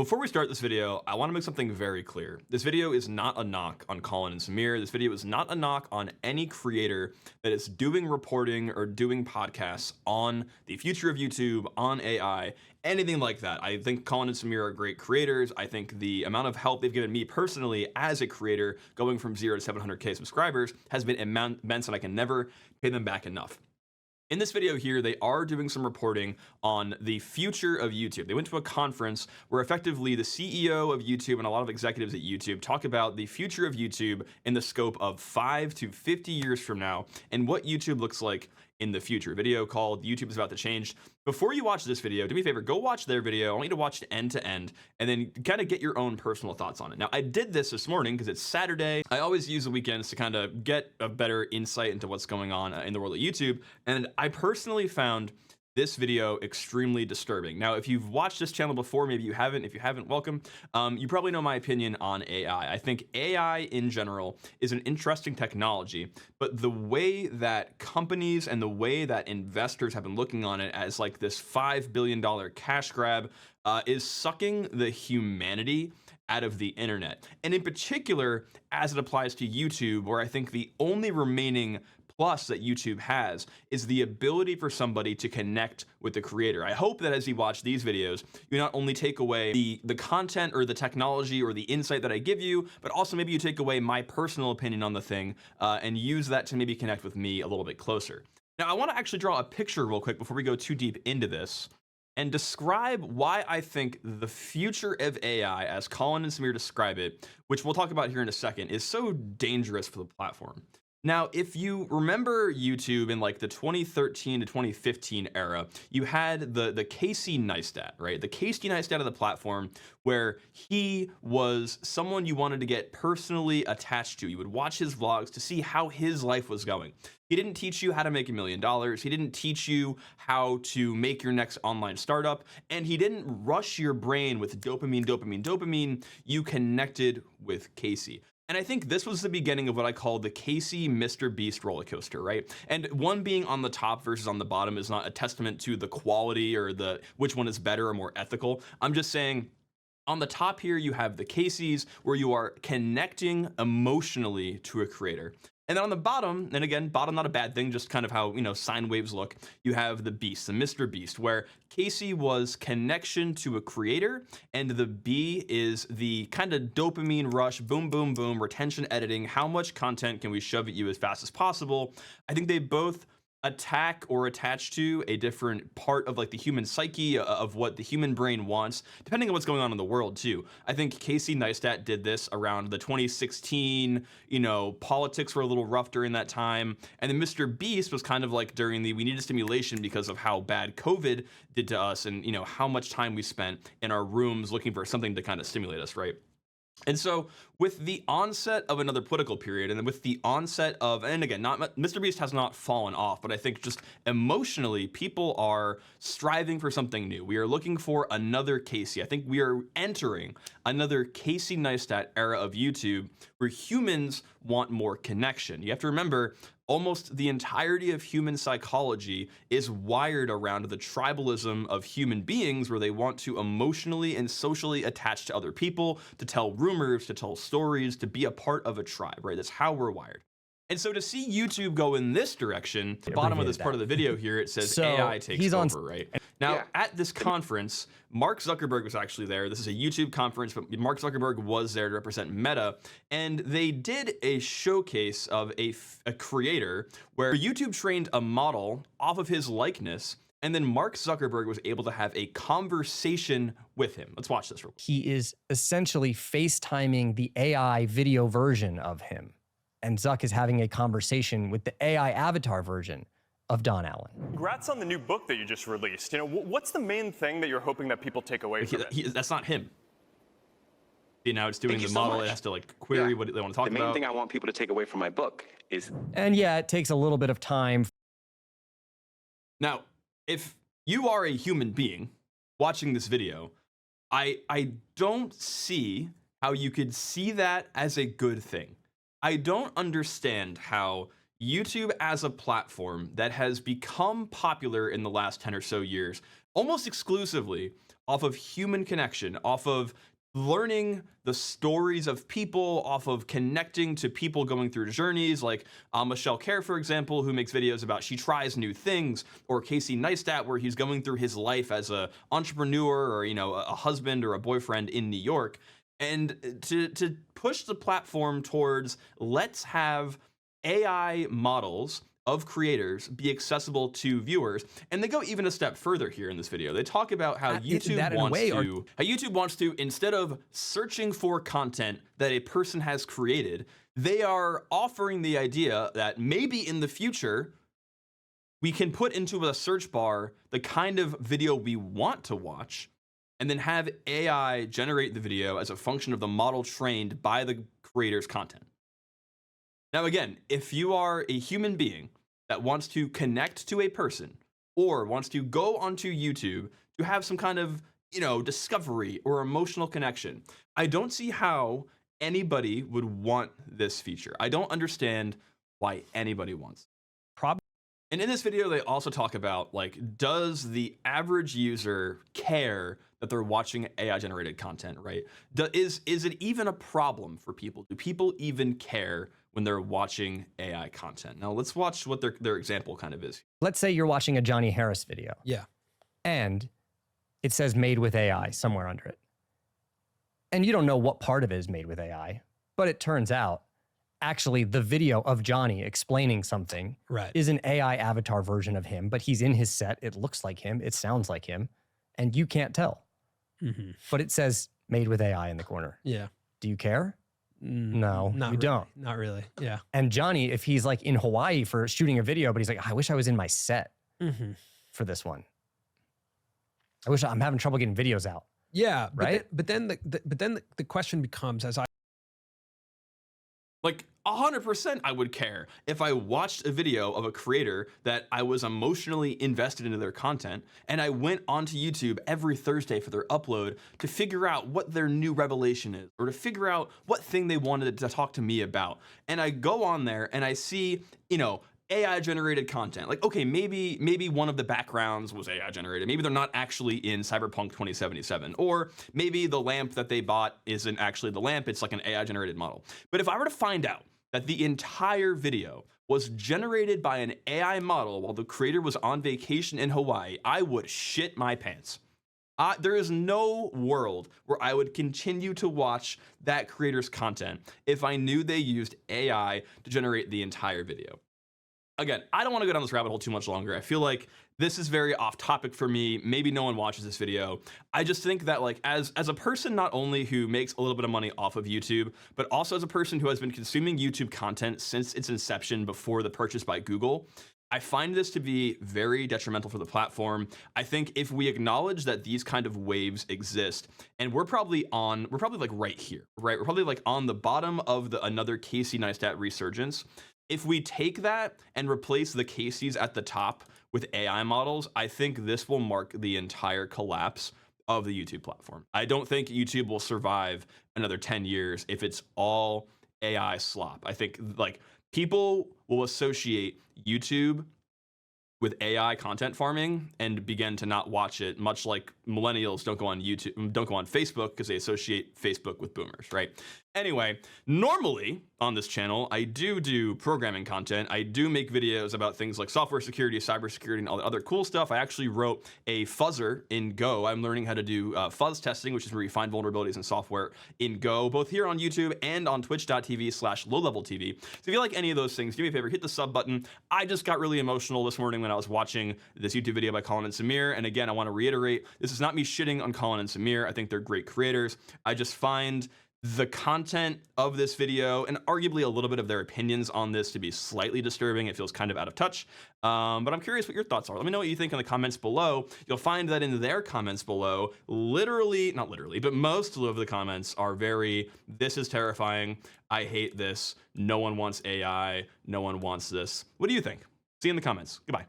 Before we start this video, I want to make something very clear. This video is not a knock on Colin and Samir. This video is not a knock on any creator that is doing reporting or doing podcasts on the future of YouTube, on AI, anything like that. I think Colin and Samir are great creators. I think the amount of help they've given me personally as a creator, going from 0 to 700K subscribers, has been immense, and I can never pay them back enough. In this video here, they are doing some reporting on the future of YouTube. They went to a conference where effectively the CEO of YouTube and a lot of executives at YouTube talk about the future of YouTube in the scope of 5 to 50 years from now and what YouTube looks like in the future. A video called YouTube is About to Change. Before you watch this video, do me a favor, go watch their video. I want you to watch it end to end and then kind of get your own personal thoughts on it. Now, I did this morning because it's Saturday. I always use the weekends to kind of get a better insight into what's going on in the world of YouTube. And I personally found this video extremely disturbing. Now, if you've watched this channel before, maybe you haven't. If you haven't, welcome. You probably know my opinion on AI. I think AI in general is an interesting technology, but the way that companies and the way that investors have been looking on it as like this $5 billion cash grab is sucking the humanity out of the internet. And in particular, as it applies to YouTube, where I think the only remaining plus that YouTube has is the ability for somebody to connect with the creator. I hope that as you watch these videos, you not only take away the content or the technology or the insight that I give you, but also maybe you take away my personal opinion on the thing and use that to maybe connect with me a little bit closer. Now, I want to actually draw a picture real quick before we go too deep into this and describe why I think the future of AI, as Colin and Samir describe it, which we'll talk about here in a second, is so dangerous for the platform. Now, if you remember YouTube in like the 2013 to 2015 era, you had the Casey Neistat, right? The Casey Neistat of the platform, where he was someone you wanted to get personally attached to. You would watch his vlogs to see how his life was going. He didn't teach you how to make $1 million. He didn't teach you how to make your next online startup. And he didn't rush your brain with dopamine. You connected with Casey. And I think this was the beginning of what I call the Casey Mr. Beast roller coaster, right? And one being on the top versus on the bottom is not a testament to the quality or the which one is better or more ethical. I'm just saying on the top here, you have the Caseys, where you are connecting emotionally to a creator. And then on the bottom, and again, bottom not a bad thing, just kind of how, sine waves look, you have the Beast, the Mr. Beast, where Casey was connection to a creator, and the B is the kind of dopamine rush, boom, boom, boom, retention editing. How much content can we shove at you as fast as possible? I think they both attack or attach to a different part of like the human psyche of what the human brain wants, depending on what's going on in the world too. I think Casey Neistat did this around the 2016, politics were a little rough during that time. And then Mr. Beast was kind of like during the, we needed stimulation because of how bad COVID did to us and, how much time we spent in our rooms looking for something to kind of stimulate us, right? And so with the onset of another political period and with the onset of, and again, Mr. Beast has not fallen off, but I think just emotionally, people are striving for something new. We are looking for another Casey. I think we are entering another Casey Neistat era of YouTube where humans want more connection. You have to remember, almost the entirety of human psychology is wired around the tribalism of human beings, where they want to emotionally and socially attach to other people, to tell rumors, to tell stories, to be a part of a tribe, right? That's how we're wired. And so to see YouTube go in this direction, the bottom of this part of the video here, it says AI takes over, right? Now, at this conference, Mark Zuckerberg was actually there. This is a YouTube conference, but Mark Zuckerberg was there to represent Meta. And they did a showcase of a creator where YouTube trained a model off of his likeness, and then Mark Zuckerberg was able to have a conversation with him. Let's watch this real quick. He is essentially FaceTiming the AI video version of him. And Zuck is having a conversation with the AI avatar version of Don Allen. Congrats on the new book that you just released. What's the main thing that you're hoping that people take away from it? That's not him. Now it's doing the model. It has to like query what they want to talk about. The main thing I want people to take away from my book is... And yeah, it takes a little bit of time. Now, if you are a human being watching this video, I don't see how you could see that as a good thing. I don't understand how YouTube as a platform that has become popular in the last 10 or so years, almost exclusively off of human connection, off of learning the stories of people, off of connecting to people going through journeys, like Michelle Kerr, for example, who makes videos about she tries new things, or Casey Neistat, where he's going through his life as a entrepreneur, or a husband or a boyfriend in New York. And to push the platform towards, let's have AI models of creators be accessible to viewers. And they go even a step further here in this video. They talk about how YouTube wants to, instead of searching for content that a person has created, they are offering the idea that maybe in the future we can put into a search bar the kind of video we want to watch, and then have AI generate the video as a function of the model trained by the creator's content. Now, again, if you are a human being that wants to connect to a person, or wants to go onto YouTube to have some kind of, discovery or emotional connection, I don't see how anybody would want this feature. I don't understand why anybody wants it. And in this video, they also talk about, does the average user care that they're watching AI-generated content, right? Is it even a problem for people? Do people even care when they're watching AI content? Now, let's watch what their example kind of is. Let's say you're watching a Johnny Harris video. Yeah. And it says made with AI somewhere under it. And you don't know what part of it is made with AI, but it turns out actually the video of Johnny explaining something is an AI avatar version of him, but he's in his set. It looks like him. It sounds like him. And you can't tell. Mm-hmm. But it says made with AI in the corner. Yeah. Do you care? No, you don't. Not really. Yeah. And Johnny, if he's like in Hawaii for shooting a video, but he's like, I wish I was in my set for this one. I'm having trouble getting videos out. Yeah. Right. But then the question becomes, 100% I would care if I watched a video of a creator that I was emotionally invested into their content, and I went onto YouTube every Thursday for their upload to figure out what their new revelation is, or to figure out what thing they wanted to talk to me about. And I go on there and I see, AI generated content. Okay, maybe one of the backgrounds was AI generated. Maybe they're not actually in Cyberpunk 2077. Or maybe the lamp that they bought isn't actually the lamp, it's like an AI generated model. But if I were to find out that the entire video was generated by an AI model while the creator was on vacation in Hawaii, I would shit my pants. There is no world where I would continue to watch that creator's content if I knew they used AI to generate the entire video. Again, I don't want to go down this rabbit hole too much longer. I feel like this is very off topic for me. Maybe no one watches this video. I just think that as a person not only who makes a little bit of money off of YouTube, but also as a person who has been consuming YouTube content since its inception before the purchase by Google, I find this to be very detrimental for the platform. I think if we acknowledge that these kind of waves exist, and we're probably right here, right? We're probably on the bottom of another Casey Neistat resurgence. If we take that and replace the Caseys at the top with AI models, I think this will mark the entire collapse of the YouTube platform. I don't think YouTube will survive another 10 years if it's all AI slop. I think people will associate YouTube with AI content farming and begin to not watch it, much like millennials don't go on Facebook because they associate Facebook with boomers, right? Anyway, normally on this channel, I do programming content. I do make videos about things like software security, cybersecurity, and all the other cool stuff. I actually wrote a fuzzer in Go. I'm learning how to do fuzz testing, which is where you find vulnerabilities in software in Go, both here on YouTube and on twitch.tv/lowleveltv. So if you like any of those things, do me a favor, hit the sub button. I just got really emotional this morning when I was watching this YouTube video by Colin and Samir. And again, I want to reiterate, this is not me shitting on Colin and Samir. I think they're great creators. I just find the content of this video and arguably a little bit of their opinions on this to be slightly disturbing. It feels kind of out of touch, but I'm curious what your thoughts are. Let me know what you think in the comments below. You'll find that in their comments below, not literally, but most of the comments are this is terrifying. I hate this. No one wants AI. No one wants this. What do you think? See you in the comments. Goodbye.